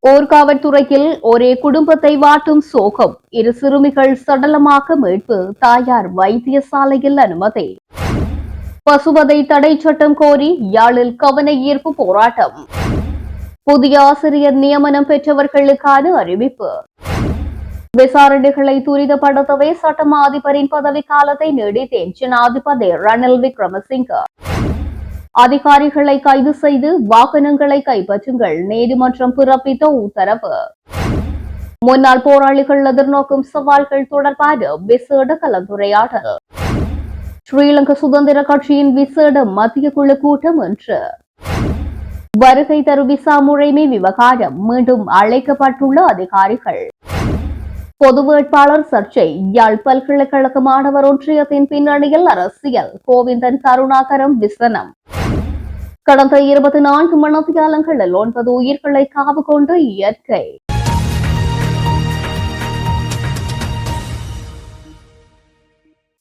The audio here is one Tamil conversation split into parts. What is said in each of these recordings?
ஊர்காவற்துறையில் ஒரே குடும்பத்தை வாட்டும் சோகம். இரு சிறுமிகள் சடலமாக மீட்பு. தாயார் வைத்தியசாலையில் அனுமதி. பசுவதை தடை சட்டம் கோரி யாழில் கவன ஈர்ப்பு போராட்டம். புதிய ஆசிரியர் நியமனம் பெற்றவர்களுக்கான அறிவிப்பு. விசாரணைகளை துரிதப்படுத்தவே சட்டமா அதிபரின் பதவிக்காலத்தை நீடித்தேன் ஜனாதிபதி ரணில் விக்ரமசிங்க. அதிகாரிகளை கைது செய்து வாகனங்களை கைப்பற்றுங்கள், நீதிமன்றம் பிறப்பித்த உத்தரவு. முன்னாள் போராளிகள் எதிர்நோக்கும் சவால்கள் தொடர்பான விசேட கலந்துரையாடல். ஸ்ரீலங்கா சுதந்திர கட்சியின் விசேட மத்திய குழு கூட்டம் இன்று. வருகை தரும் விசா முறைமை விவகாரம் மீண்டும் அழைக்கப்பட்டுள்ள அதிகாரிகள். பொது வேட்பாளர் சர்ச்சை. யாழ் பல்கலைக்கழக மாணவர் ஒன்றியத்தின் பின்னணியில் அரசியல். கோவிந்தன் கருணாகரம் விசனம். கடந்த 24 மணித்தியாலங்களில் 9 உயிர்களை காவு கொண்ட இயற்கை.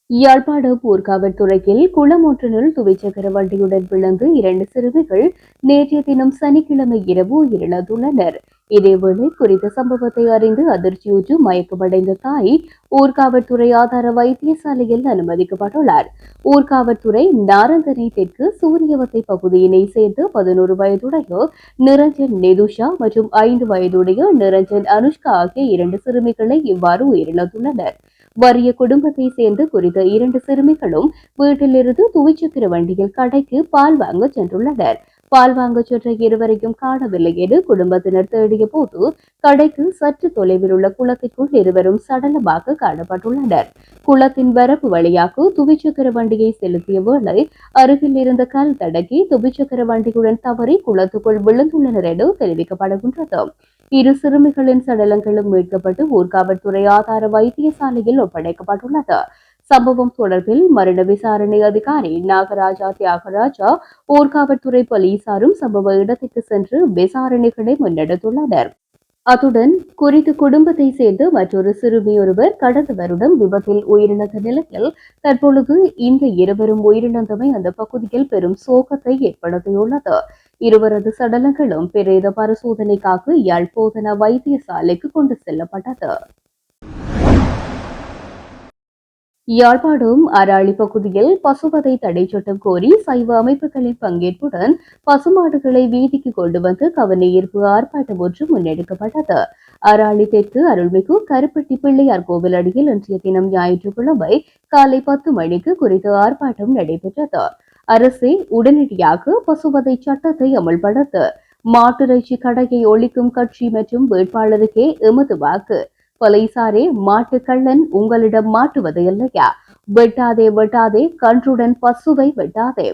யாழ்ப்பாண ஊர்காவற்துறையில் குளம் ஒன்றினுள் துவிச்சக்கர வண்டியுடன் விழுந்து 2 சிறுமிகள் நேற்றைய தினம் சனிக்கிழமை இரவு உயிரிழந்துள்ளனர். இதேவேளை குறித்த சம்பவத்தை அறிந்து அதிர்ச்சியுற்று மயக்கமடைந்த தாய் ஊர்காவற்துறை ஆதார வைத்தியசாலையில் அனுமதிக்கப்பட்டுள்ளார். ஊர்காவற்துறை நாரந்தனை தெற்கு சூரியவத்தை பகுதியினை சேர்ந்த 11 வயதுடைய நிரஞ்சன் நெதுஷா மற்றும் 5 வயதுடைய நிரஞ்சன் அனுஷ்கா ஆகிய 2 சிறுமிகளை இவ்வாறு உயிரிழந்துள்ளனர். வறிய குடும்பத்தை சேர்ந்து குறித்த 2 சிறுமிகளும் வீட்டிலிருந்து துவிச்சக்கர வண்டியில் கடைக்கு பால் வாங்க சென்றுள்ளனர். பால் வாங்க சென்ற இருவரையும் காணவில்லை என குடும்பத்தினர் தேடிய போது கடைக்கு சற்று தொலைவில் உள்ள குளத்திற்குள் இருவரும் சடலமாக காணப்பட்டுள்ளனர். குளத்தின் வரப்பு வழியாக துவிச்சக்கர வண்டியை செலுத்திய வேளை அருகில் இருந்த கல் தடக்கி துவிச்சக்கர வண்டியுடன் தவறி குளத்துக்குள் விழுந்துள்ளனர் என தெரிவிக்கப்படுகின்றது. இரு சிறுமிகளின் சடலங்களும் மீட்கப்பட்டு ஊர்காவற்துறை ஆதார வைத்தியசாலையில் ஒப்படைக்கப்பட்டுள்ளது. சம்பவம் தொடர்பில் மரண விசாரணை அதிகாரி நாகராஜா தியாகராஜா ஊர்காவற்துறை போலீசாரும் சம்பவ இடத்திற்கு சென்று விசாரணைகளை முன்னெடுத்துள்ளனர். அத்துடன் குறித்த குடும்பத்தை சேர்ந்து மற்றொரு சிறுமி ஒருவர் கடந்த வருடம் விபத்தில் உயிரிழந்த நிலையில் தற்பொழுது இந்த இருவரும் உயிரிழந்தமை அந்த பகுதியில் பெரும் சோகத்தை ஏற்படுத்தியுள்ளது. இருவரது சடலங்களும் பிரேத பரிசோதனைக்காக யாழ் போதனா வைத்தியசாலைக்கு கொண்டு செல்லப்பட்டது. யாழ்ப்பாணம் அராளி பகுதியில் பசுவதை தடை சட்டம் கோரி சைவ அமைப்புகளின் பங்கேற்புடன் பசுமாடுகளை வீதிக்கு கொண்டு வந்து கவன ஈர்ப்பு ஆர்ப்பாட்டம் ஒன்று முன்னெடுக்கப்பட்டது. அராளி தெற்கு அருள்மிகு கருப்பட்டி பிள்ளையார் கோவில் அடியில் இன்றைய தினம் ஞாயிற்றுக்கிழமை காலை 10 மணிக்கு குறித்த ஆர்ப்பாட்டம் நடைபெற்றது. அரசே உடனடியாக பசுவதை சட்டத்தை அமல்படுத்த, மாட்டிறைச்சி கடையை ஒழிக்கும் கட்சி மற்றும் வேட்பாளருக்கே எமது வாக்கு. போலீசாரே மாட்டு கள்ளன், உங்களிடம் மாட்டுவது இல்லையா? வெட்டாதே வெட்டாதே, கன்றுடன் பசுவை வெட்டாதே.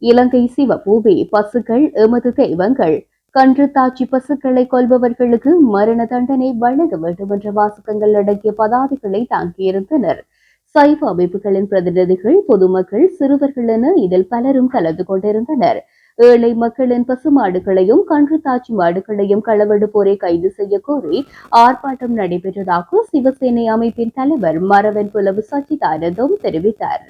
இலங்கை சிவபூமி, பசுக்கள் எமது தெய்வங்கள். கன்று தாச்சி பசுக்களை கொல்பவர்களுக்கு மரண தண்டனை வழங்க வேண்டும் என்ற வாசகங்கள் அடங்கிய பதாதைகளை தாங்கியிருந்தனர். சைவ அமைப்புகளின் பிரதிநிதிகள், பொதுமக்கள், சிறுவர்கள் என இதில் பலரும் கலந்து கொண்டிருந்தனர். ஏழை மக்களின் பசுமாடுகளையும் கன்று தாச்சி மாடுகளையும் களவெடுப்போரை கைது செய்ய கோரி ஆர்ப்பாட்டம் நடைபெற்றதாக சிவசேனை அமைப்பின் தலைவர் மரவன் புலவு சச்சிதானந்தம் தெரிவித்தார்.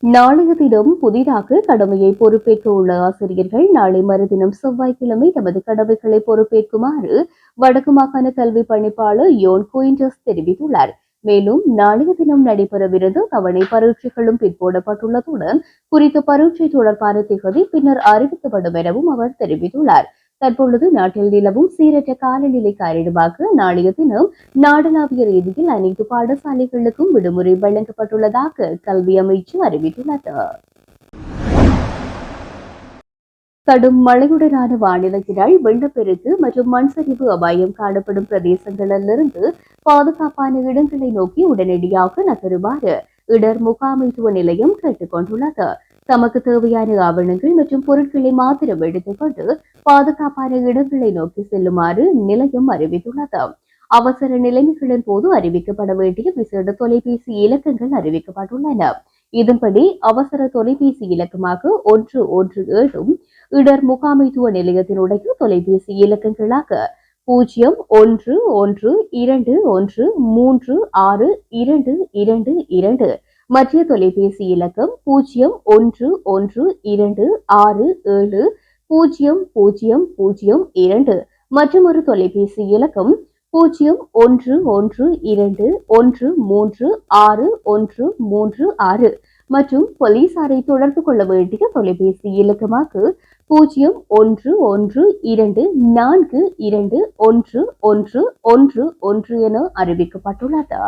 நாளைய தினம் புதிதாக கடமையை பொறுப்பேற்க உள்ள ஆசிரியர்கள் நாளை மறுதினம் செவ்வாய்க்கிழமை தமது கடமைகளை பொறுப்பேற்குமாறு வடக்கு மாகாண கல்வி பணிப்பாளர் யோன் குயின்டஸ் தெரிவித்துள்ளார். மேலும் நாளைய தினம் நடைபெறவிருந்த தவணை பரீட்சைகளும் பிற்போடப்பட்டுள்ளதுடன் குறித்த பரீட்சை தொடர்பான திகதி பின்னர் அறிவிக்கப்படும் எனவும் அவர் தெரிவித்துள்ளார். தற்பொழுது நாட்டில் நிலவும் சீரற்ற காலநிலை காரணமாக நாளைய தினம் நாடளாவிய ரீதியில் அனைத்து பாடசாலைகளுக்கும் விடுமுறை வழங்கப்பட்டுள்ளதாக கல்வி அமைச்சு அறிவித்துள்ளது. கடும் மழையுடனான வானிலையினால் வெள்ளப்பெருக்கு மற்றும் மண் சரிவு அபாயம் காணப்படும் பிரதேசங்களிலிருந்து பாதுகாப்பான இடங்களை நோக்கி உடனடியாக நகருமாறு இடர் முகாமைத்துவ நிலையம் கேட்டுக் கொண்டுள்ளது. தமக்கு தேவையான ஆவணங்கள் மற்றும் பொருட்களை மாத்திரம் எடுத்துக் கொண்டு பாதுகாப்பான இடங்களை நோக்கி செல்லுமாறு நிலையம் அறிவித்துள்ளது. அவசர நிலைமைகளின் போது அறிவிக்கப்பட வேண்டிய விசேட தொலைபேசி இலக்கங்கள் அறிவிக்கப்பட்டுள்ளன. இதன்படி அவசர தொலைபேசி இலக்கமாக 117 இடர் முகாமைத்துவ நிலையத்தினுடைய தொலைபேசி இலக்கங்களாக 0112136222 மத்திய தொலைபேசி இலக்கம் 011267 0002 மற்றும் ஒரு தொலைபேசி இலக்கம் 0112136136 மற்றும் போலீசாரை தொடர்பு கொள்ள வேண்டிய தொலைபேசி இலக்கமாக 0112421111 என அறிவிக்கப்பட்டுள்ளது.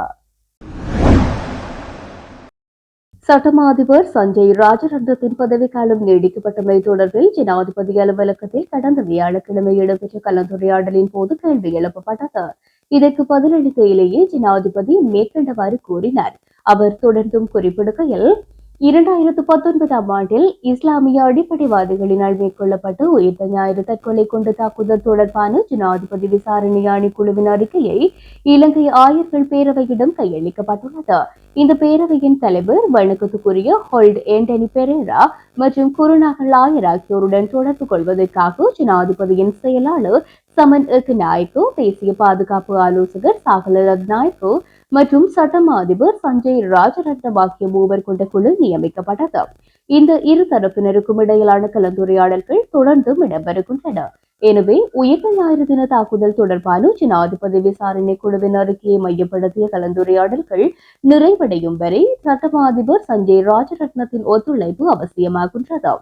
சட்டமா அதிபர் சஞ்சய் ராஜரத்னத்தின் பதவிக்காலம் நீடிக்கப்பட்டமை தொடர்பில் ஜனாதிபதி அலுவலகத்தில் கடந்த வியாழக்கிழமை இடம்பெற்ற கலந்துரையாடலின் போது கேள்வி எழுப்பப்பட்டது. இதற்கு பதிலளிக்கையிலேயே ஜனாதிபதி மேற்கண்டவாறு கூறினார். அவர் தொடர்ந்தும் குறிப்பிடுகையில் 2019ஆம் ஆண்டில் இஸ்லாமிய அடிப்படைவாதிகளினால் மேற்கொள்ளப்பட்டு உயிர்த்த ஞாயிறு தற்கொலை கொண்டு தாக்குதல் தொடர்பான ஜனாதிபதி விசாரணை ஆணைக்குழுவின் அறிக்கையை இலங்கை ஆயர்கள் பேரவையிடம் கையளிக்கப்பட்டுள்ளது. இந்த பேரவையின் தலைவர் வணக்கத்துக்குரிய ஹோல்ட் ஏண்டனி பெரேரா மற்றும் குருநாகல் ஆயர் ஆகியோருடன் தொடர்பு கொள்வதற்காக ஜனாதிபதியின் செயலாளர் சமன் நாயக்கு, தேசிய பாதுகாப்பு ஆலோசகர் சாகல ரத்நாயக்கு மற்றும் சட்டமா அதிபர் சஞ்சய் ராஜரத்னம் ஆகிய மூவர் கொண்ட குழு நியமிக்கப்பட்டது. இந்த இரு தரப்பினருக்கும் இடையிலான கலந்துரையாடல்கள் தொடர்ந்தும் இடம்பெறுகின்றன. எனவே உயிர்த்த ஞாயிறு தின தாக்குதல் தொடர்பான ஜனாதிபதி விசாரணை குழுவின் அறிக்கையை மையப்படுத்திய கலந்துரையாடல்கள் நிறைவடையும் வரை சட்டமா அதிபர் சஞ்சய் ராஜரத்னத்தின் ஒத்துழைப்பு அவசியமாகின்றது.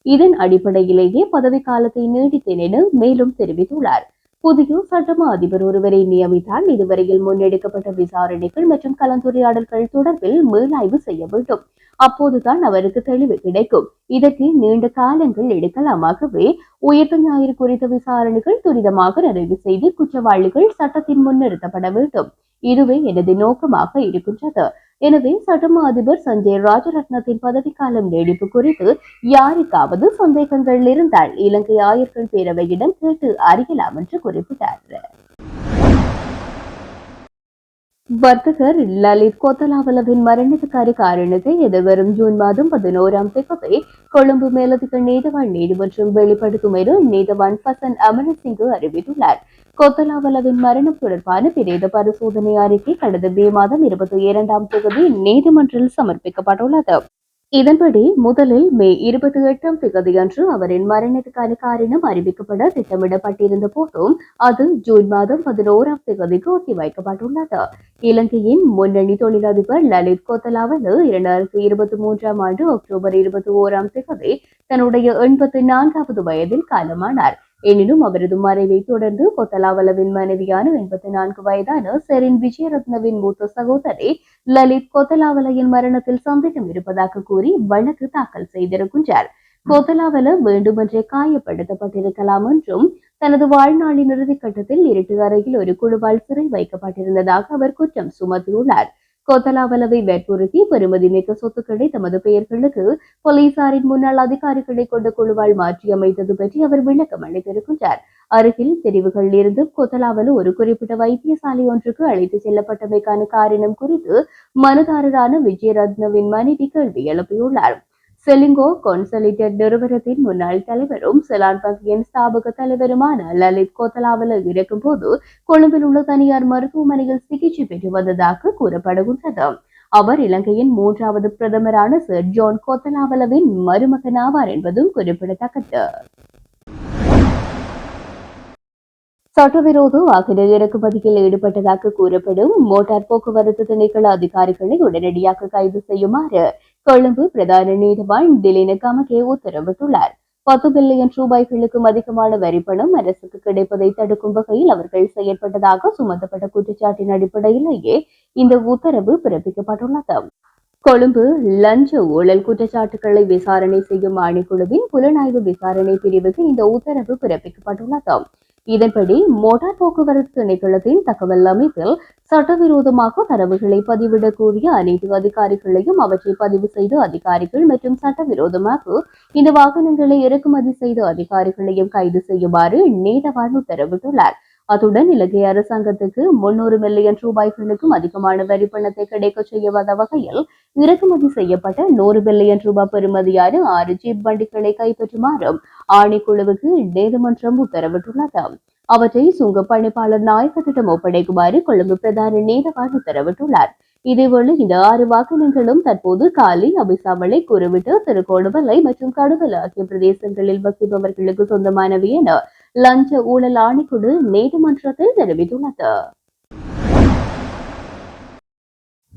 இதன் அடிப்படையிலேயே பதவிக்காலத்தை நீடித்தேன் என மேலும் தெரிவித்துள்ளார். புதிய சட்டமா அதிபர் ஒருவரை நியமித்தால் இதுவரையில் முன்னெடுக்கப்பட்ட விசாரணைகள் மற்றும் கலந்துரையாடல்கள் தொடர்பில் மீளாய்வு செய்ய வேண்டும். அப்போதுதான் அவருக்கு தெளிவு கிடைக்கும். இதற்கு நீண்ட காலங்கள் எடுக்கலாமாகவே உயிர்த்த ஞாயிறு குறித்த விசாரணைகள் துரிதமாக நிறைவு செய்து குற்றவாளிகள் சட்டத்தின் முன் நிறுத்தப்பட வேண்டும். இதுவே எனது நோக்கமாக இருக்கின்றது. எனவே சட்டமா அதிபர் சஞ்சய் ராஜரத்னத்தின் பதவிக்காலம் நீடிப்பு குறித்து யாருக்காவது சந்தேகங்கள் இருந்தால் இலங்கை ஆயர்கள் பேரவையிடம் கேட்டு அறியலாம் என்று குறிப்பிட்டார். வர்த்தகர் லலித் கொத்தலாவலவின் மரணத்துக்கான காரணத்தை எதிர்வரும் ஜூன் மாதம் 11ஆம் தேதி கொழும்பு மேலதிக நீதவான் நீதிமன்றம் வெளிப்படுத்தும் என நீதவான் ஃபசன் அமரசிங்கு அறிவித்துள்ளார். கொத்தலாவலவின் மரணம் தொடர்பான பிரேத பரிசோதனை அறிக்கை கடந்த மே மாதம் 22ஆம் தேதி நீதிமன்றில் சமர்ப்பிக்கப்பட்டுள்ளது. இதன்படி முதலில் மே 28ஆம் தேதியன்று அவரின் மரணத்துக்கான காரணம் அறிவிக்கப்பட திட்டமிடப்பட்டிருந்த போதும் அது ஜூன் மாதம் 11ஆம் தேதிக்கு ஒத்திவைக்கப்பட்டுள்ளது. இலங்கையின் முன்னணி தொழிலதிபர் லலித் கொத்தலாவல 2023ஆம் ஆண்டு அக்டோபர் 21ஆம் தேதி தன்னுடைய 84வது வயதில் காலமானார். எனினும் அவரது மறைவை தொடர்ந்து கொத்தலாவலவின் மனைவியான 84 வயதான செரின் விஜயரத்னவின் மூத்த சகோதரி லலித் கொத்தலாவலையின் மரணத்தில் சந்தேகம் இருப்பதாக கூறி வழக்கு தாக்கல் செய்திருக்கின்றார். கொத்தலாவல வேண்டுமென்றே காயப்படுத்தப்பட்டிருக்கலாம் என்றும் தனது வாழ்நாளின் இறுதி கட்டத்தில் இருட்டு அறையில் ஒரு குழுவால் சிறை வைக்கப்பட்டிருந்ததாக அவர் குற்றம் சுமத்தியுள்ளார். கொத்தலாவலவை வற்புறுத்தி பெறுமதிமிக்க சொத்துக்களை தமது பெயர்களுக்கு போலீசாரின் முன்னாள் அதிகாரிகளை கொண்ட குழுவால் மாற்றியமைத்தது பற்றி அவர் விளக்கம் அளித்திருக்கின்றார். அருகில் தெரிவுகள் இருந்து கொத்தலாவல ஒரு குறிப்பிட்ட வைத்தியசாலை ஒன்றுக்கு அழைத்து செல்லப்பட்டமைக்கான காரணம் குறித்து மனுதாரரான விஜயரத்னவின் மனைவி கேள்வி எழுப்பியுள்ளார். செலிங்கோ கன்சல்டேட் நிறுவனத்தின் முன்னாள் தலைவரும் செலான் வங்கியின் ஸ்தாபக தலைவருமான லலித் கொத்தலாவல இருக்கும்போது கொழும்பில் உள்ள தனியார் மருத்துவமனையில் சிகிச்சை பெற்று வந்ததாக கூறப்படுகின்றது. அவர் இலங்கையின் 3வது பிரதமரான சர் ஜான் கொத்தலாவலவின் மருமகன் ஆவார் என்பதும் குறிப்பிடத்தக்கது. சட்டவிரோத வாகன இறக்குமதியில் ஈடுபட்டதாக கூறப்படும் மோட்டார் போக்குவரத்து திணைக்கள அதிகாரிகளை உடனடியாக கைது செய்யுமாறு கொழும்பு பிரதான நீதிவான் திலின கமகே உத்தரவிட்டுள்ளார். 10 பில்லியன் ரூபாய்களுக்கும் அதிகமான வரிப்பணம் அரசுக்கு கிடைப்பதை தடுக்கும் வகையில் அவர்கள் செயற்பட்டதாக சுமத்தப்பட்ட குற்றச்சாட்டின் அடிப்படையிலேயே இந்த உத்தரவு பிறப்பிக்கப்பட்டுள்ளது. கொழும்பு லஞ்ச ஊழல் குற்றச்சாட்டுகளை விசாரணை செய்யும் ஆணைக்குழுவின் புலனாய்வு விசாரணை பிரிவுக்கு இந்த உத்தரவு பிறப்பிக்கப்பட்டுள்ளது. இதன்படி மோட்டார் போக்குவரத்து திணைக்களத்தின் தகவல் அமைப்பில் சட்டவிரோதமாக தரவுகளை பதிவிடக்கூடிய அனைத்து அதிகாரிகளையும் அவற்றை பதிவு செய்த அதிகாரிகள் மற்றும் சட்டவிரோதமாக இந்த வாகனங்களை இறக்குமதி செய்த அதிகாரிகளையும் கைது செய்யுமாறு நீதவான் உத்தரவிட்டுள்ளார். அத்துடன் இலங்கை அரசாங்கத்துக்கு 300 மில்லியன் ரூபாய்களுக்கும் அதிகமான வரி பணத்தை கிடைக்க செய்யாத வகையில் இறக்குமதி செய்யப்பட்ட 100 பில்லியன் ரூபாய் பெறுமதியான 6 ஜீப் வண்டிகளை கைப்பற்றுமாறும் ஆணைக்குழுவுக்கு நீதிமன்றம் உத்தரவிட்டுள்ளது. அவற்றை சுங்க பணிப்பாளர் நாயகத்திடம் ஒப்படைக்குமாறு கொழும்பு பிரதான நீதவான் உத்தரவிட்டுள்ளார். இதேவேளை இந்த 6 வாகனங்களும் தற்போது காலி, அபிசாவளை, குருவிட்டு, திருகோணமலை மற்றும் கடுவல ஆகிய பிரதேசங்களில் வசிப்பவர்களுக்கு சொந்தமானவை என லஞ்ச ஊழல் ஆணைக்குழு நீதிமன்றத்தில் தெரிவித்துள்ளது.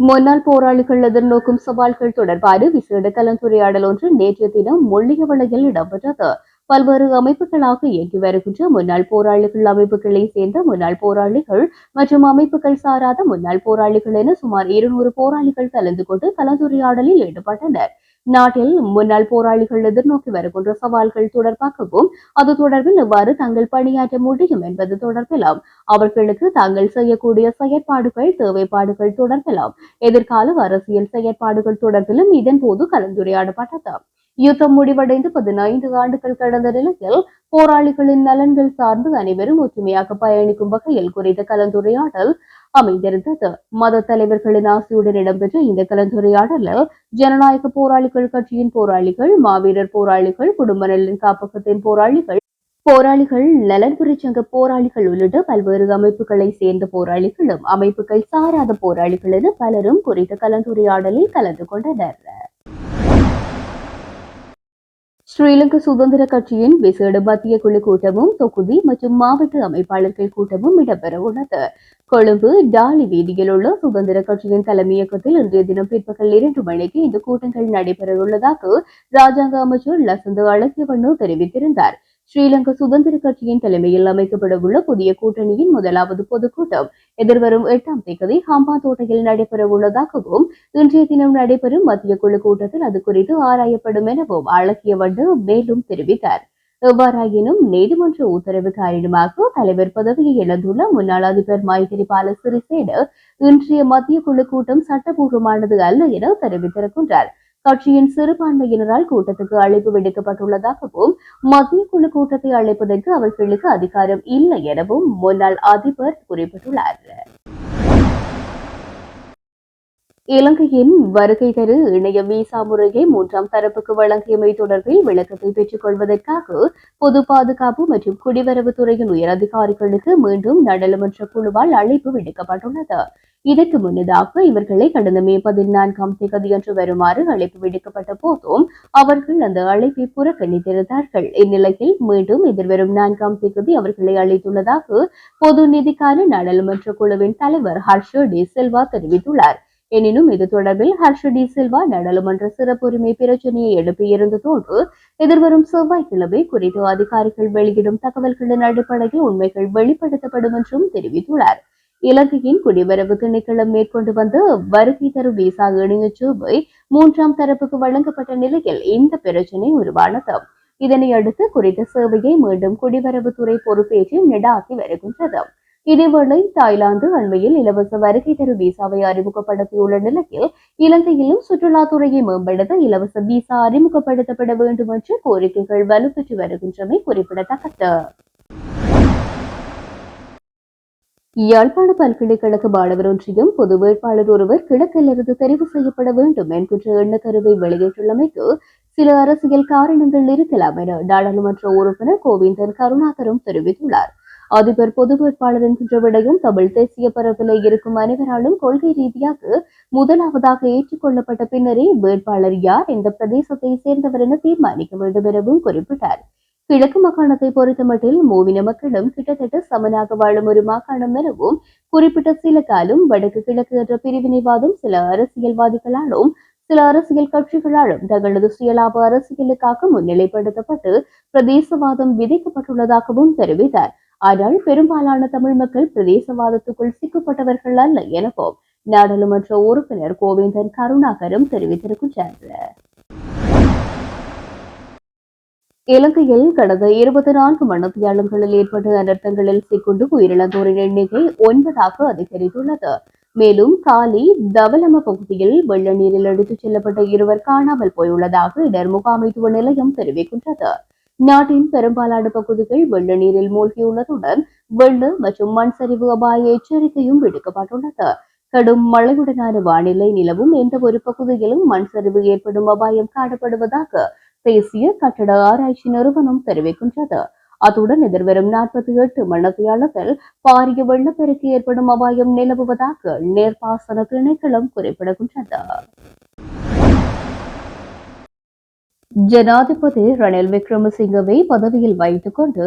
முன்னாள் போராளிகள் எதிர்நோக்கும் சவால்கள் தொடர்பான விசேட கலந்துரையாடல் ஒன்று நேற்றைய தினம் முள்ளியவளையில் இடம்பெற்றது. பல்வேறு அமைப்புகளாக இயங்கி வருகின்ற முன்னாள் போராளிகள் அமைப்புகளை சேர்ந்த முன்னாள் போராளிகள் மற்றும் அமைப்புகள் சாராத முன்னாள் போராளிகள் என சுமார் 200 போராளிகள் கலந்து கொண்டு கலந்துரையாடலில் ஈடுபட்டனர். நாட்டில் முன்னாள் போராளிகள் எதிர்நோக்கி வருகின்ற சவால்கள் தொடர்பாகவும் அது தொடர்பில் எவ்வாறு தாங்கள் பணியாற்ற முடியும் என்பது தொடர்பிலும் அவர்களுக்கு தாங்கள் செய்யக்கூடிய செயற்பாடுகள் தேவைப்பாடுகள் தொடர்பிலும் எதிர்கால அரசியல் செயற்பாடுகள் தொடர்பிலும் இதன்போது கலந்துரையாடப்பட்டது. யுத்தம் முடிவடைந்து 15 ஆண்டுகள் கடந்த நிலையில் போராளிகளின் நலன்கள் சார்ந்து அனைவரும் ஒற்றுமையாக பயணிக்கும் வகையில் குறித்த கலந்துரையாடல் அமைந்திருந்தது. மத தலைவர்களின் ஆசையுடன் இடம்பெற்ற இந்த கலந்துரையாடலில் ஜனநாயக போராளிகள் கட்சியின் போராளிகள், மாவீரர் போராளிகள், குடும்ப நலன் காப்பகத்தின் போராளிகள், போராளிகள் நலன்புரி சங்க போராளிகள் உள்ளிட்ட பல்வேறு அமைப்புகளை சேர்ந்த போராளிகளும் அமைப்புகள் சாராத போராளிகள் என பலரும் குறித்த கலந்துரையாடலில் கலந்து கொண்டனர். ஸ்ரீலங்கா சுதந்திர கட்சியின் விசேட மத்திய குழு கூட்டமும் தொகுதி மற்றும் மாவட்ட அமைப்பாளர்கள் கூட்டமும் இடம்பெற உள்ளது. கொழும்பு டாலி வீதியில் உள்ள சுதந்திர கட்சியின் தலைமையகத்தில் இன்றைய தினம் பிற்பகல் 2 மணிக்கு இந்த கூட்டங்கள் நடைபெற உள்ளதாக ராஜாங்க அமைச்சர் லசந்த அழகியவண்ணு தெரிவித்திருந்தார். ஸ்ரீலங்கா சுதந்திர கட்சியின் தலைமையில் அமைக்கப்படவுள்ள புதிய கூட்டணியின் முதலாவது பொதுக்கூட்டம் எதிர்வரும் 8ஆம் தேதி ஹம்பாந்தோட்டையில் நடைபெற உள்ளதாகவும் இன்றைய தினம் நடைபெறும் மத்திய குழு கூட்டத்தில் அது குறித்து ஆராயப்படும் எனவும் அழகியவண்ணு மேலும் தெரிவித்தார். எவ்வாறாயினும் நீதிமன்ற உத்தரவு காரணமாக தலைவர் பதவியை இழந்துள்ள முன்னாள் அதிபர் மைத்திரிபால சிறிசேன இன்றைய மத்திய குழு கூட்டம் சட்டபூர்வமானது அல்ல என தெரிவித்திருக்கின்றார். கட்சியின் சிறுபான்மையினரால் கூட்டத்துக்கு அழைப்பு விடுக்கப்பட்டுள்ளதாகவும் மத்திய குழு கூட்டத்தை அழைப்பதற்கு அவர்களுக்கு அதிகாரம் இல்லை எனவும் முன்னாள் அதிபர் குறிப்பிட்டுள்ளார். இலங்கையின் வருகை தரு இணைய விசா முறையை 3ஆம் தரப்புக்கு வழங்கியமை தொடர்பில் விளக்கத்தை பெற்றுக் கொள்வதற்காக பொது பாதுகாப்பு மற்றும் குடிவரவுத்துறையின் உயர் அதிகாரிகளுக்கு மீண்டும் நாடாளுமன்ற குழுவால் அழைப்பு விடுக்கப்பட்டுள்ளது. இதற்கு முன்னதாக இவர்களை கடந்த மே 14ஆம் தேதியன்று வருமாறு அழைப்பு விடுக்கப்பட்ட போதும் அவர்கள் அந்த அழைப்பை புறக்கணித்திருந்தார்கள். இந்நிலையில் மீண்டும் எதிர்வரும் 4ஆம் தேதி அவர்களை அழைத்துள்ளதாக பொது நிதிக்கான நாடாளுமன்ற குழுவின் தலைவர் ஹர்ஷ டி சில்வா தெரிவித்துள்ளார். எனினும் இது தொடர்பில் ஹர்ஷ டி சில்வா நாடாளுமன்ற சிறப்புரிமை பிரச்சினையை எழுப்பியிருந்ததோடு எதிர்வரும் செவ்வாய்க்கிழமை குறித்து அதிகாரிகள் வெளியிடும் தகவல்களின் அடிப்படையில் உண்மைகள் வெளிப்படுத்தப்படும் என்றும் தெரிவித்துள்ளார். இலங்கையின் குடிவரவு திணைக்களம் மேற்கொண்டு வந்த வருகை தரும் விசா இணைய சேவை 3ஆம் தரப்புக்கு வழங்கப்பட்ட நிலையில் இந்த பிரச்சினை உருவானது. இதனை அடுத்து குறித்த சேவையை மீண்டும் குடிவரவுத்துறை பொறுப்பேற்று நடாத்தி வருகின்றது. இதேவேளை தாய்லாந்து அண்மையில் இலவச வருகை தரும் விசாவை அறிமுகப்படுத்தியுள்ள நிலையில் இலங்கையிலும் சுற்றுலாத்துறையை மேம்படுத்த இலவச விசா அறிமுகப்படுத்தப்பட வேண்டும் என்ற கோரிக்கைகள் வலுப்பெற்று வருகின்றமை குறிப்பிடத்தக்கது. யாழ்ப்பாண பல்கலைக்கழக மாணவர் ஒன்றியம் பொது வேட்பாளர் ஒருவர் கிழக்கிலிருந்து தெரிவு செய்யப்பட வேண்டும் என்கின்ற எண்ணக்கருவை வெளியிட்டுள்ளமைக்கு சில அரசியல் காரணங்கள் இருக்கலாம் என நாடாளுமன்ற உறுப்பினர் கோவிந்தன் கருணாகரும் தெரிவித்துள்ளார். அதிபர் பொது வேட்பாளர் என்கின்ற விடயம் தமிழ் தேசிய பரப்பிலே இருக்கும் அனைவராலும் கொள்கை ரீதியாக முதலாவதாக ஏற்றுக்கொள்ளப்பட்ட பின்னரே வேட்பாளர் யார் எந்த பிரதேசத்தை சேர்ந்தவர் என தீர்மானிக்க வேண்டும் எனவும் குறிப்பிட்டார். கிழக்கு மாகாணத்தை பொறுத்தமட்டில் மூவின மக்களும் கிட்டத்தட்ட சமனாக வாழும் ஒரு மாகாணம் எனவும் குறிப்பிட்ட சில காலம் வடக்கு கிழக்கு என்ற பிரிவினைவாதம் சில அரசியல்வாதிகளாலும் சில அரசியல் கட்சிகளாலும் தங்களது சுயலாப அரசியலுக்காக முன்னிலைப்படுத்தப்பட்டு பிரதேசவாதம் விதிக்கப்பட்டுள்ளதாகவும் தெரிவித்தார். ஆனால் பெரும்பாலான தமிழ் மக்கள் பிரதேசவாதத்துக்குள் சிக்கப்பட்டவர்கள் அல்ல எனவும் நாடாளுமன்ற உறுப்பினர் கோவிந்தன் கருணாகரும் தெரிவித்திருக்கின்றனர். இலங்கையில் கடந்த 24 மணித்தியாலங்களில் ஏற்பட்ட அனர்த்தங்களில் சிக்குண்டு உயிரிழந்தோரின் எண்ணிக்கை 9 அதிகரித்துள்ளது. மேலும் காலி தவலம பகுதியில் வெள்ள நீரில் எடுத்துச் செல்லப்பட்ட 2 காணாமல் போயுள்ளதாக இடர் முகாமைத்துவ நிலையம் தெரிவிக்கின்றது. நாட்டின் பெரும்பாலான பகுதிகள் வெள்ள நீரில் மூழ்கியுள்ளதுடன் வெள்ள மற்றும் மண் சரிவு அபாய எச்சரிக்கையும் விடுக்கப்பட்டுள்ளது. கடும் மழையுடனான வானிலை நிலவும் எந்த ஒரு பகுதியிலும் மண் சரிவு ஏற்படும் அபாயம் காணப்படுவதாக தேசிய கட்டட ஆராய்ச்சி நிறுவனம் தெரிவிக்கின்றது. அத்துடன் எதிர்வரும் 48 மணித்தியாலத்தில் பாரிய வெள்ளப்பெருக்கு ஏற்படும் அபாயம் நிலவுவதாக நீர்ப்பாசன திணைக்களம் குறிப்பிடுகின்றது. ஜனாதிபதி ரணில் விக்ரமசிங்கவை பதவியில் வைத்துக் கொண்டு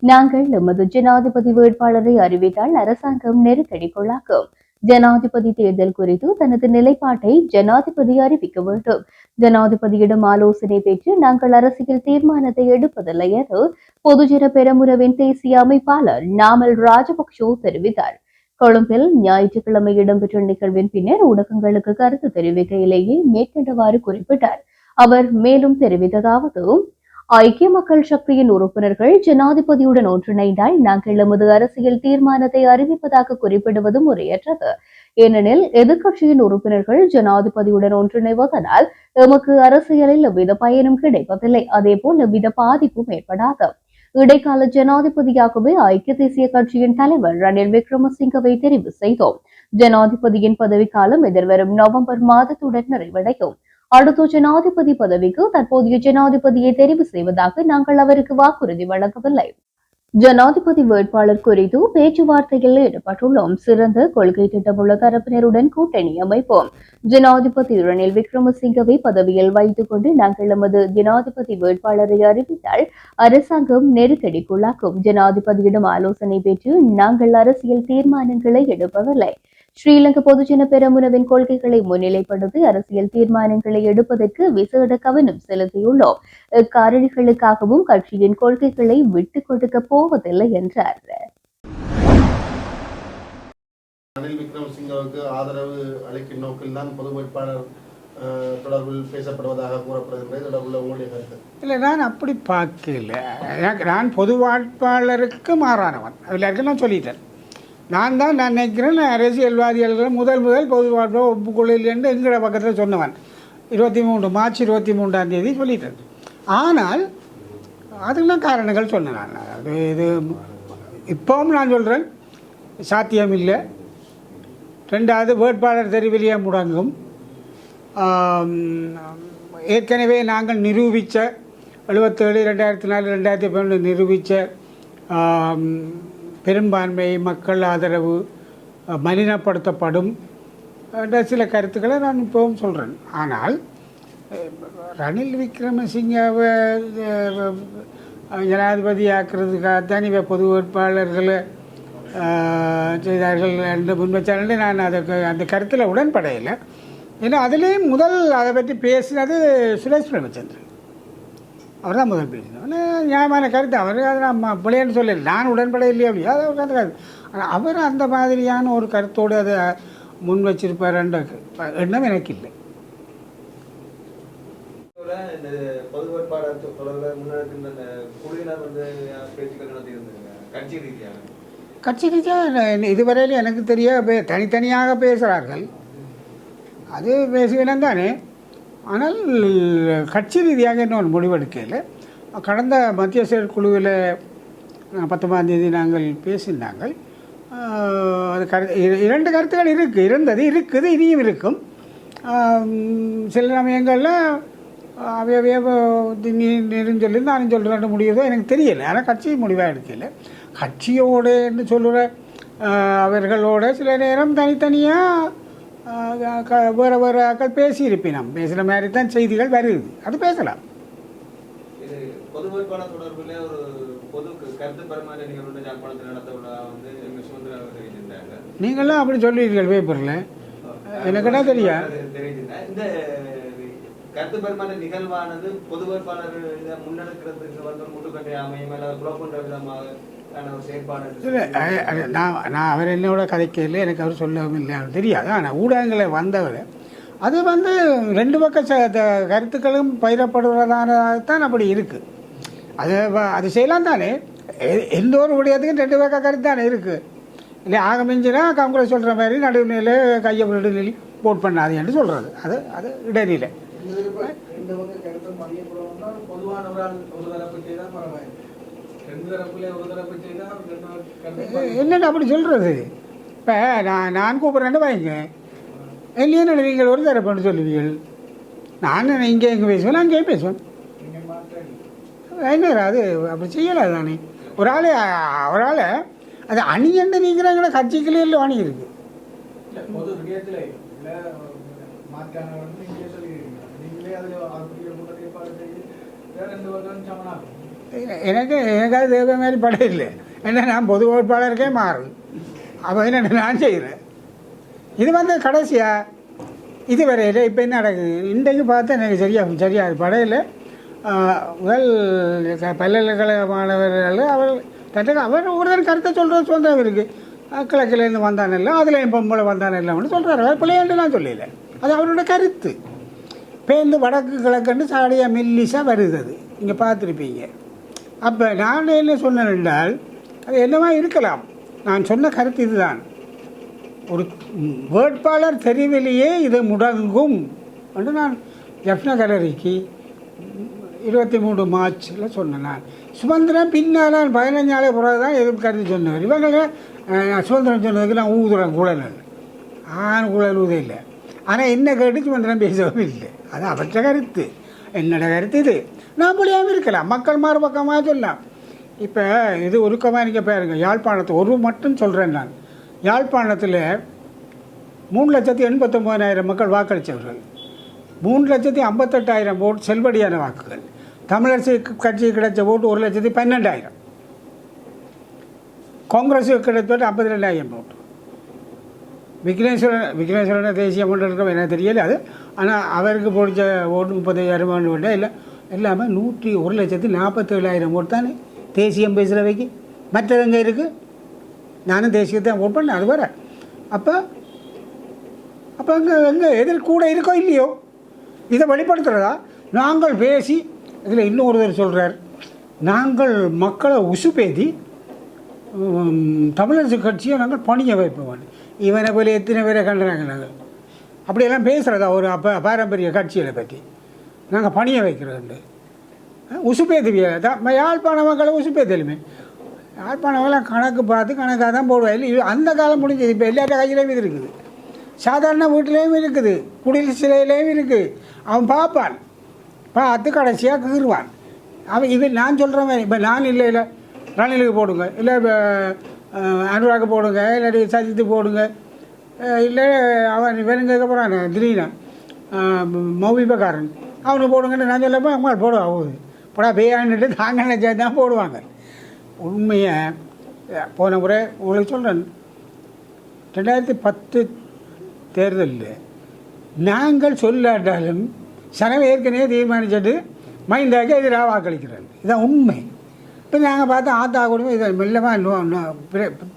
நாங்கள் எமது ஜனாதிபதி வேட்பாளரை அறிவித்தால் அரசாங்கம் நெருக்கடிக்குள்ளாக்கும். ஜனாதிபதி தேர்தல் குறித்து தனது நிலைப்பாட்டை ஜனாதிபதி அறிவிக்க வேண்டும். ஜனாதிபதியிடம் ஆலோசனை பெற்று நாங்கள் அரசியல் தீர்மானத்தை எடுப்பதில்லை என பொதுஜன பெரமுனவின் தேசிய அமைப்பாளர் நாமல் ராஜபக்சோ தெரிவித்தார். கொழும்பில் ஞாயிற்றுக்கிழமை இடம்பெற்ற நிகழ்வின் பின்னர் ஊடகங்களுக்கு கருத்து தெரிவிக்கையிலேயே மேற்கண்டவாறு குறிப்பிட்டார். அவர் மேலும் தெரிவித்ததாவது, ஐக்கிய மக்கள் சக்தியின் உறுப்பினர்கள் ஜனாதிபதியுடன் ஒன்றிணைந்தால் நாங்கள் எமது அரசியல் தீர்மானத்தை அறிவிப்பதாக குறிப்பிடுவது முறையற்றது. ஏனெனில் எதிர்க்கட்சியின் உறுப்பினர்கள் ஜனாதிபதியுடன் ஒன்றிணைவதனால் எமக்கு அரசியலில் எவ்வித பயனும் கிடைப்பதில்லை. அதேபோல் எவ்வித பாதிப்பும் ஏற்படாது. இடைக்கால ஜனாதிபதியாகவே ஐக்கிய தேசிய கட்சியின் தலைவர் ரணில் விக்ரமசிங்கவை தெரிவு செய்தோம். ஜனாதிபதியின் பதவிக்காலம் எதிர்வரும் நவம்பர் மாதத்துடன் நிறைவடையும். அடுத்த ஜனாதிபதி பதவிக்கு தற்போதைய ஜனாதிபதியை தெரிவு செய்வதாக நாங்கள் அவருக்கு வாக்குறுதி வழங்கவில்லை. ஜனாதிபதி வேட்பாளர் குறித்து பேச்சுவார்த்தையில் ஈடுபட்டுள்ளோம். சிறந்த கொள்கை திட்டமுள்ள தரப்பினருடன் கூட்டணி அமைப்போம். ஜனாதிபதி ரணில் விக்ரமசிங்கவை பதவியில் வைத்துக் கொண்டு நாங்கள் எமது ஜனாதிபதி வேட்பாளரை அறிவித்தால் அரசாங்கம் நெருக்கடிக்குள்ளாக்கும். ஜனாதிபதியிடம் ஆலோசனை பெற்று நாங்கள் அரசியல் தீர்மானங்களை எடுப்பதில்லை. ஸ்ரீலங்கா பொதுஜன பெரமுனவின் கொள்கைகளை முன்னிலைப்படுத்தி அரசியல் தீர்மானங்களை எடுப்பதற்கு விசேட கவனம் செலுத்தியுள்ளோம். இக்காரணிகளுக்காகவும் கட்சியின் கொள்கைகளை விட்டுக் கொடுக்க போவதில்லை என்றார். ரணில் விக்ரமசிங்கவுக்கு ஆதரவு அளிக்கும் நோக்கில் தான் பொது வேட்பாளர் தொடர்பில் பேசப்படுவதாக கூறப்படுகின்றது. தொடர்புள்ள உங்களுடைய கருத்து? இல்லை, நான் அப்படி பார்க்கல. நான் பொது வேட்பாளருக்கு மாறானவன். அதில் நான் சொல்லிட்டேன். நான் நினைக்கிறேன் அரசியல்வாதிகள் முதல் பொது வாழ்க்கை ஒப்புக்கொள்ளில் என்று எங்களோட பக்கத்தில் சொன்னவன் 23 மார்ச் 23 சொல்லிட்டேன். ஆனால் அதுக்கெல்லாம் காரணங்கள் சொன்னேன். நான் இது இப்போவும் நான் சொல்கிறேன், சாத்தியம் இல்லை. ரெண்டாவது, வேட்பாளர் தெரிவிலேயே முடங்கும். ஏற்கனவே நாங்கள் நிரூபித்த 77, 2004, 2012 நிரூபித்த பெரும்பான்மை மக்கள் ஆதரவு மலினப்படுத்தப்படும் என்ற சில கருத்துக்களை நான் இப்போவும் சொல்கிறேன். ஆனால் ரணில் விக்ரமசிங்கவை ஜனாதிபதி ஆக்கிறதுக்காகத்தான் இவை பொது வேட்பாளர்களை செய்தார்கள் என்று முன்வச்சார்கள். நான் அதற்கு அந்த கருத்தில் உடன்படையில்லை. ஏன்னா அதிலேயும் முதல் அதை பற்றி பேசினது சுரேஷ் பிரேமச்சந்திரன். அவர் தான் முதல் பேசினார். நியாயமான கருத்து. அவர் அதை நான் பிள்ளைன்னு சொல்லலை, நான் உடன்பட இல்லையா அப்படியா அது ஒரு கருத்து. ஆனால் அவர் அந்த மாதிரியான ஒரு கருத்தோடு அதை முன் வச்சிருப்பாருன்ற எண்ணம் எனக்கு இல்லை. பொது வேட்பாளர் தொடர்பில் முன்னெடுக்கின்ற குழுவினர் பேச்சுக்கள் நடத்தியிருந்தாங்க கட்சி ரீதியாக. இதுவரையிலும் எனக்கு தெரிய தனித்தனியாக பேசுகிறார்கள், அது பேசுவேன் தானே. ஆனால் கட்சி ரீதியாக இன்னும் முடிவெடுக்கல. கடந்த மத்திய செயற்குழுவில் 19 நாங்கள் பேசினாங்கள். அது இரண்டு கருத்துக்கள் இருக்குது, இனியும் இருக்கும். சில சமயங்களில் அவையவே நெருஞ்சொல்லி நானும் சொல்கிறேன் முடியுதோ எனக்கு தெரியலை. ஆனால் கட்சி முடிவாக எடுக்கலை. கட்சியோடு என்று சொல்கிற அவர்களோட சில நேரம் தனித்தனியாக வேறு வேறு ஆக்கள் பேசியிருப்பினோம். பேசுகிற மாதிரி தான் செய்திகள் வருது, அது பேசலாம். பொது வேட்பாளர் தொடர்பில் ஒரு பொது கருத்து பரிமாற்ற நிகழ்வு யாழ்ப்பாணத்தில் நடத்தவில்லை நீங்களாம் அப்படி சொல்லுவீர்கள் பேப்பரில், எனக்குன்னா தெரியா. இந்த கருத்து பெருமான நிகழ்வானது பொது வேட்பாளர் இதை முன்னெடுக்கிறதுக்கு முட்டுக்கட்டை அமையும் குழப்பன்ற விதமாக நான் அவர் என்னோட கதைக்கையில் எனக்கு அவர் சொல்லவும் இல்லை, அவர் தெரியாது. ஆனால் ஊடகங்களை வந்தவர் அது ரெண்டு பக்க கருத்துக்களும் பயிரப்படுவதானதான் அப்படி இருக்குது. அது செய்யலாம் தானே. எந்த ஒரு விடயத்துக்கும் ரெண்டு பக்க கருத்து தானே இருக்குது. இல்லை ஆக மிஞ்சினா காங்கிரஸ் சொல்கிற மாதிரி நடுநிலை கையை நடுநிலை போட் பண்ணாது என்று சொல்கிறது. அது இடைநிலை. என்னென்ன அப்படி சொல்கிறது? இப்போ நான் கூப்பிட்றேன்னு வைங்க, இல்லையே நீங்கள் ஒரு தரப்புன்னு சொல்லுவீர்கள். நான் இங்கே எங்கே பேசுவேன், நான் அங்கேயே பேசுவேன். என்ன அது அப்படி செய்யலை தானே. ஒரு ஆள் அது அணி என்று நீங்கிறாங்கள கட்சிகளே இல்லை அணி இருக்கு. பொது விடயத்தில் மாற்றான நீங்களே சொல்லிடுறீங்க, நீங்களே அதில் ஏற்பாடு செய்து வேற எந்த வருடம் சமனாகும். எனக்கு அது தேவை மாதிரி படம் இல்லை. என்ன நான் பொது வேட்பாளருக்கே மாறு அப்போ என்ன நான் செய்கிறேன். இது கடைசியாக இது வரையில் இப்போ என்ன நடக்குது இன்றைக்கு பார்த்தா எனக்கு சரியா அது படையில் முதல் பல்கலைக்கழக மாணவர்கள் அவர் ஒருத்தர் கருத்தை சொல்கிற சுதந்திரம் இருக்குது. கிழக்கிலேருந்து வந்தானில்ல அதில் என் பொம்பளை வந்தானில்லன்னு சொல்கிறார். அவர் பிள்ளையாண்டு நான் சொல்லலை, அது அவரோட கருத்து. பேருந்து வடக்கு கிழக்குன்னு சாடியாக மெல்லிஸாக வருது, அது இங்கே பார்த்துருப்பீங்க. அப்போ நான் என்ன சொன்னேன் என்றால் அது என்னவா இருக்கலாம், நான் சொன்ன கருத்து இதுதான். ஒரு வேட்பாளர் தெரிவிலேயே இது முடங்கும் என்று நான் ஜப்னா கலரிக்கு 23 மார்ச்சில் சொன்னேன். நான் சுதந்திரம் பின்னால் 15 நாளைக்கு பிறகு தான் எதுவும் கருத்து சொன்னவர். இவங்க சுதந்திரம் சொன்னதுக்கு நான் ஊதுறேன் குழல் குழல் ஊத இல்லை. ஆனால் என்ன கேட்டு சுதந்திரம் பேசவும் இல்லை. அது அவற்ற கருத்து, என்னோட கருத்து இது. நான் புரியாமல் இருக்கலாம், மக்கள் மறுபக்கமாக சொல்லலாம். இப்போ இது ஒருக்கமாக நீங்கள் பாருங்க, யாழ்ப்பாணத்தை ஒரு மட்டும் சொல்கிறேன் நான். யாழ்ப்பாணத்தில் 3,89,000 மக்கள் வாக்களித்தவர்கள், 3,58,000 ஓட்டு செல்வடியான வாக்குகள். தமிழரசு கட்சிக்கு கிடைச்ச ஓட்டு 1,12,000. காங்கிரஸுக்கு கிடைத்த 52,000 ஓட்டு. விக்னேஸ்வரன் தேசிய மண்டலம் எனக்கு தெரியல அது. ஆனால் அவருக்கு பிடிச்ச ஓட்டு 35,000 ஓட்டு இல்லை, எல்லாமே 1,47,000 ஓட்டு தானே தேசியம் பேசுகிறவைக்கு. மற்றது எங்கே இருக்குது? நானும் தேசியத்தை ஓட் பண்ணேன், அது வர. அப்போ எங்கே எதில் கூட இருக்கோ இல்லையோ இதை வெளிப்படுத்துகிறதா நாங்கள் பேசி. இதில் இன்னொருத்தர் சொல்கிறார், நாங்கள் மக்களை உசுப்பேதி தமிழரசு கட்சியை நாங்கள் பணிய வைப்போம். இவனை போல எத்தனை பேரை கண்டுறாங்க நாங்கள் அப்படியெல்லாம் பேசுகிறதா ஒரு பாரம்பரிய கட்சிகளை பற்றி நாங்கள் பணிய வைக்கிறோண்டு உசுப்பேதுவிய தான். யாழ்ப்பாண மக்களை உசுப்பேத்தலுமே யாழ்ப்பாணமெல்லாம் கணக்கு பார்த்து கணக்காக தான் போடுவாங்க. அந்த காலம் முடிஞ்சது. இப்போ எல்லா கையிலையும் இது இருக்குது, சாதாரண வீட்டிலையும் இருக்குது, குடில் சிலையிலையும் இருக்குது. அவன் பார்ப்பான், பார்த்து கடைசியாக கீறுவான் அவன். இவன் நான் சொல்கிற மாதிரி இப்போ நான் இல்லை ரணிலுக்கு போடுங்க, இல்லை அனுராக போடுங்க, இல்லாட்டி சஜித்து போடுங்க, இல்லை அவன் வெறுங்க போகிறான் திடீர்னு மௌபிபக்காரன் அவனுக்கு போடுங்கன்னு நான் சொல்லப்போ அவங்க போடுவான். ஆகுது போடா பேயான்ட்டு தாங்க நினச்சா தான் போடுவாங்க. உண்மையை போன முறை உங்களுக்கு சொல்கிறேன், 2010 தேர்தலில் நாங்கள் சொல்லாட்டாலும் சனவை ஏற்கனவே தீர்மானிச்சுட்டு மைண்டாக்கி எதிராக வாக்களிக்கிறாங்க. இதுதான் உண்மை. இப்போ நாங்கள் பார்த்தா ஆத்தா கூட இதை மெல்லமாக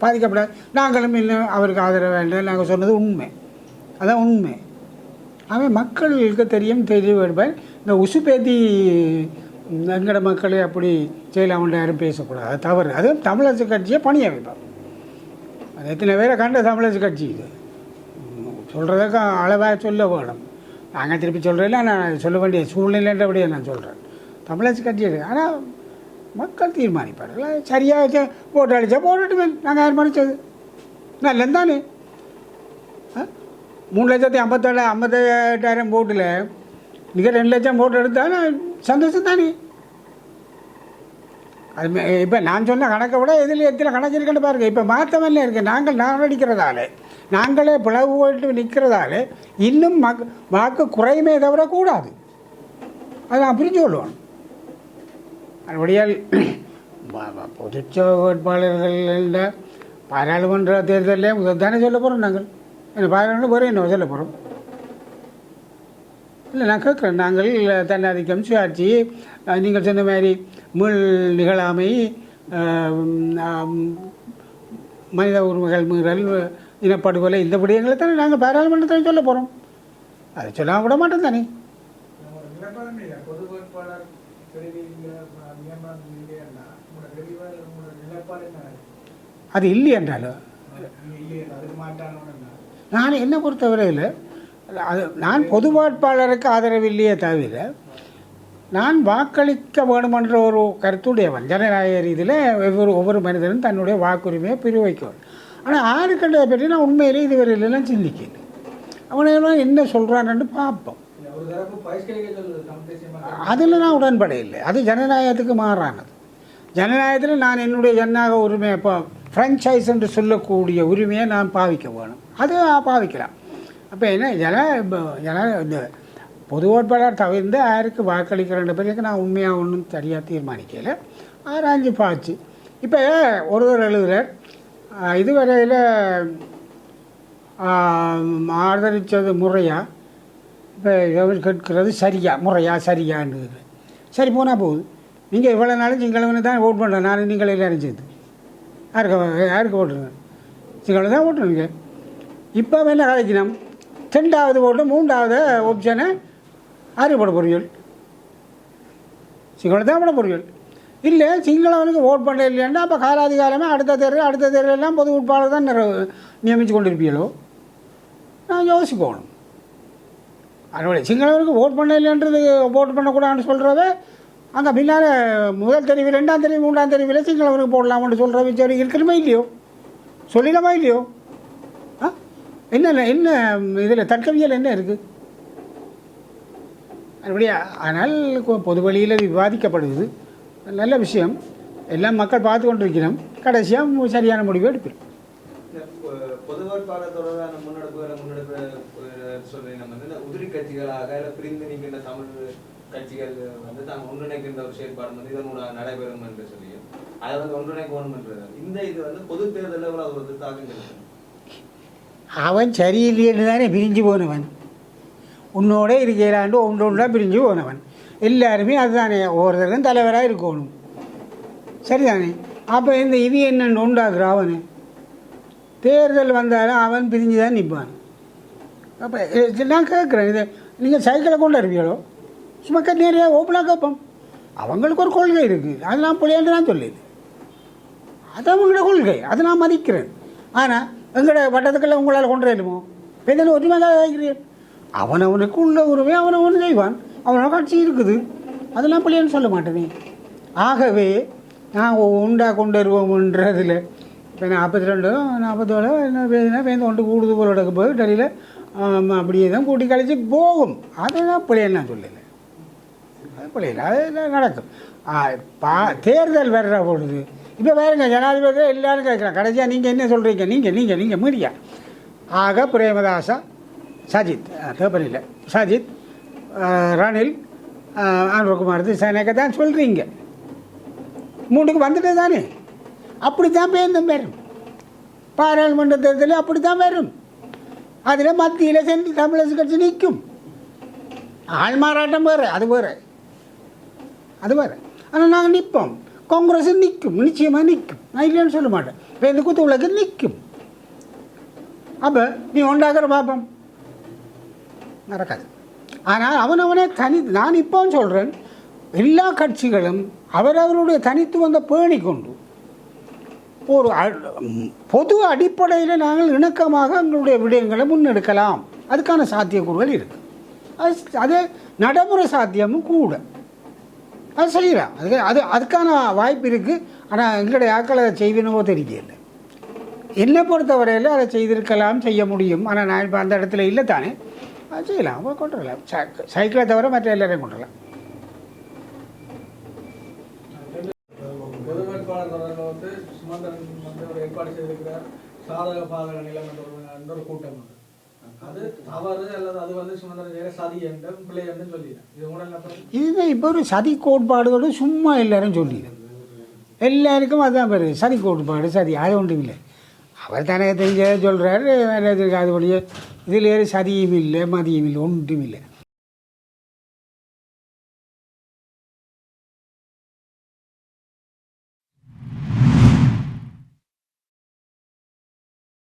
பாதிக்கப்படாது, நாங்களும் இன்னும் அவருக்கு ஆதரவு வேண்டாம் நாங்கள் சொன்னது உண்மை. அதான் உண்மை. அவன் மக்களுக்கு தெரிய வேண்டுவேன். இந்த உசுப்பேத்தி எங்கட மக்களை அப்படி செய்யலாம்னு யாரும் பேசக்கூடாது, அது தவறு. அதுவும் தமிழரசு கட்சியை பணிய வைப்பான். அது எத்தனை பேரை கண்ட தமிழரசு கட்சி இது சொல்கிறதுக்கு அளவாக சொல்ல வேணும். நாங்கள் திருப்பி சொல்கிறதில்ல, நான் சொல்ல வேண்டிய சூழ்நிலைன்றபடியே நான் சொல்கிறேன். தமிழரசு கட்சி இருக்குது, ஆனால் மக்கள் தீர்மானிப்பார்கள். சரியாக ஓட்டு அடித்தா போட்டுட்டுமே, நாங்கள் தீர்மானித்தது நல்லது தானே. 3,57,000 ஓட்டில் நீங்கள் 2 லட்சம் ஓட்டு எடுத்தாலும் சந்தோஷம் தானே. அது இப்போ நான் சொன்ன கணக்கை விட எதில் எத்தனை கணக்கு இருக்குன்னு பாருங்கள். இப்போ மாற்றமே இருக்குது. நாங்கள் அடிக்கிறதால, நாங்களே பிளவு போட்டு நிற்கிறதால இன்னும் வாக்கு குறையுமே தவிர கூடாது. அதை நான் புரிஞ்சு கொள்வோம். அதுபடியால் பொதுச்ச வேட்பாளர்கள் பாராளுமன்ற தேர்தலே முதல் தானே சொல்ல போகிறோம். நாங்கள் என்ன பாராளுமன்ற போகிறோம், என்ன சொல்ல போகிறோம்? இல்லை நான் கேட்குறேன். நாங்கள் தன்னாதிக்கம், சுயாட்சி, நீங்கள் சொன்ன மாதிரி மீள் நிகழாமை, மனித உரிமைகள் மீறல், இனப்படுகொலை, இந்த விடயங்களை தானே நாங்கள் பாராளுமன்றத்தில் சொல்ல போகிறோம். அதை சொல்லாமல் விட மாட்டோம் தானே. அது இல்லை என்றாலும் நான் என்ன பொறுத்தவரையில் அது நான் பொது வேட்பாளருக்கு ஆதரவு இல்லையே தவிர நான் வாக்களிக்க வேண்டுமென்ற ஒரு கருத்துடையவன். ஜனநாயக ரீதியில் ஒவ்வொரு மனிதனும் தன்னுடைய வாக்குரிமையை பிரிவைக்கணும். ஆனால் ஆறுக்கண்டதை பற்றி நான் உண்மையிலே இதுவரையிலாம் சிந்திக்கிறேன். அவனெல்லாம் என்ன சொல்கிறான்னு பார்ப்போம். அதில் நான் உடன்பட இல்லை. அது ஜனநாயகத்துக்கு மாறானது. ஜனநாயகத்தில் நான் என்னுடைய ஜனநாயக உரிமையை இப்போ ஃப்ரான்ச்சைஸ் என்று சொல்லக்கூடிய உரிமையை நான் பாவிக்க வேணும், அது பாவிக்கலாம். அப்போ என்ன இந்த பொது வேட்பாளர் தவிர்த்து யாருக்கு வாக்களிக்கிறன்ற பிறகு நான் உண்மையாக ஒன்றும் சரியாக தீர்மானிக்கலை, ஆராய்ஞ்சு பார்த்து. இப்போ ஒருவர் எழுதுகிறார், இதுவரையில் ஆதரித்தது முறையா, இப்போ கேட்கிறது சரியான்னு. சரி போனால் போகுது. நீங்கள் இவ்வளோ நாளும் சிங்களவனு தான் ஓட் பண்ணுறேன், நான் நீங்கள் எல்லாரும் சேர்த்து யாருக்கு ஓட்டுருங்க, சிங்களம் தான் ஓட்டுருங்க. இப்போ என்ன கதைக்கணும், 2வது ஓட்டு 3வது ஆப்ஷனை யாருக்கு போட போறீர்கள், சிங்களம் தான் போட போறீர்கள். இல்லை சிங்களவனுக்கு ஓட் பண்ண இல்லைன்னா அப்போ காலாதிகாலமே அடுத்த தேர்தலெல்லாம் பொது உட்பாளர் தான் நியமித்து கொண்டிருப்பீங்களோ, நான் யோசிக்கணும். அதனுடைய சிங்களவனுக்கு ஓட் பண்ண இல்லைன்றது ஓட் பண்ணக்கூடாதுன்னு சொல்கிறத அங்கே பின்னால் முதல் தெரிவு 2ஆம் தெரிவு 3ஆம் தெரிவில் சிங்களவனுக்கு போடலாம்னு சொல்கிற விசாரி இருக்கணுமா இல்லையோ, சொல்லிடமா இல்லையோ? என்ன இதில் தற்கவியல் என்ன இருக்குது? அப்படியா? ஆனால் பொது வழியில் விவாதிக்கப்படுது, நல்ல விஷயம், எல்லாம் மக்கள் பார்த்து கொண்டிருக்கிறோம். கடைசியாக சரியான முடிவு எடுப்போம். பொது வேட்பாளர் தொடர்பான முன்னெடுப்பு சொல்றீங்க வந்து உதிரி கட்சிகளாக பிரிந்து நீக்கின்ற தமிழ் கட்சிகள் வந்து தாங்கள் ஒன்றிணைக்கின்ற ஒரு செயற்பாடு வந்து இதனோட நடைபெறும் என்று சொல்லி அதை வந்து ஒன்றிணைக்கணும் என்றது இந்த இது வந்து பொது தேர்தலில் ஒரு தாக்கங்கள். அவன் சரியில்லைன்னு தானே பிரிஞ்சு போனவன், உன்னோட இருக்கிறாண்டு ஒன்றா பிரிஞ்சு போனவன். எல்லாருமே அதுதானே, ஒவ்வொருத்தரும் தலைவராக இருக்கணும், சரிதானே? அப்போ இந்த இது என்னென்னு உண்டாக்குற அவனு தேர்தல் வந்தாலும் அவன் பிரிஞ்சு தான் நிற்பான். அப்போ நான் கேட்குறேன், இதை நீங்கள் சைக்கிளை கொண்டு வருவீங்களோ, சும்மா நிறையா ஓப்பனாக கேட்போம். அவங்களுக்கு ஒரு கொள்கை இருக்குது, அது நான் பிள்ளையாண்டு நான் சொல்லிடு, அது அவங்களோட கொள்கை, அதை நான் மதிக்கிறேன். ஆனால் எங்களோட வட்டத்துக்குள்ள உங்களால் கொண்டு வரலுமோ, பெரிய ஒற்றுமையாக வைக்கிறேன். அவனவனுக்கு உள்ள உரிமை அவனவனு செய்வான், அவனோட கட்சி இருக்குது, அதெல்லாம் பிள்ளைன்னு சொல்ல மாட்டேனே. ஆகவே நான் உண்டாக கொண்டு வருவோம்ன்றதில் இப்போ 42 47 என்ன பேசுனா பேருந்து கொண்டு கூடுது போல போய் டெல்லியில் அப்படியே தான் கூட்டி கழிச்சு போகும். அதெல்லாம் பிள்ளைன்னு நான் சொல்லலை, அது பிள்ளைகள் அது நடக்கும். தேர்தல் வர்ற பொழுது இப்போ வேறுங்க ஜனாதிபதி எல்லோரும் கேட்குறாங்க, கடைசியாக நீங்கள் என்ன சொல்கிறீங்க, நீங்கள் மீடியா. ஆக பிரேமதாசா, சஜித் பேப்பரில் சஜித், ரணில், ஆனந்தகுமார் திசாநாயக்க தான் சொல்கிறீங்க, 3க்கு வந்துட்டு தானே. அப்படி தான் பேருந்தும் வரும், பாராளுமன்ற தேர்தலில் அப்படி தான் வரும். அதில் மத்தியில் சென்று தமிழரசு கட்சி நிற்கும். ஆள் மாறாட்டம் வேறு, அது வேறு. ஆனால் நாங்கள் நிற்போம், காங்கிரஸ் நிற்கும், நிச்சயமாக நிற்கும், நான் இல்லைன்னு சொல்ல மாட்டேன். இப்போ இந்த குத்து உலக நிற்கும். அப்போ நீ உண்டாக்குற பார்ப்போம், நடக்காது. ஆனால் அவனவனே நான் இப்போன்னு சொல்கிறேன், எல்லா கட்சிகளும் அவரவருடைய தனித்துவத்தை பேணி கொண்டு ஒரு பொது அடிப்படையில் நாங்கள் இணக்கமாக எங்களுடைய விடயங்களை முன்னெடுக்கலாம். அதுக்கான சாத்தியக்கூறுகள் இருக்குது, அது நடைமுறை சாத்தியமும் கூட, அது செய்யலாம். அதுக்கான வாய்ப்பு இருக்குது. ஆனால் எங்களுடைய ஆக்கள் அதை செய்வனவோ தெரியல. என்னை பொறுத்தவரையில் அதை செய்திருக்கலாம், செய்ய முடியும். ஆனால் நான் இப்போ அந்த இடத்துல இல்லை தானே, அது செய்யலாம், கொண்டு வரலாம். சைக்கிளை தவிர மற்ற எல்லாரையும் கொண்டு வரலாம். பொது வேட்பாளர் தொடர்பில் வந்து சுமந்திரன் வந்து ஒரு ஏற்பாடு செய்திருக்கிறார், சாதக பாதக நிலம் என்ற ஒரு கூட்டம் உண்டு. அது தவறு அல்லது அது வந்து சுமந்திரன் சதி என்ற பிள்ளை என்று சொல்லிடுறேன். இது கூட இதுதான் இப்போ ஒரு சதி கோட்பாடுகளோடு சும்மா எல்லாரும் சொல்லிடுறேன். எல்லாருக்கும் அதுதான் பெருது, சதி கோட்பாடு, சதி, அது ஒன்றும் இல்லை. அவர் தானே தெரிஞ்சதை சொல்கிறாரு, அது வழியே இதில் சதியும் இல்லை மதியும் இல்லை, ஒன்றும் இல்லை.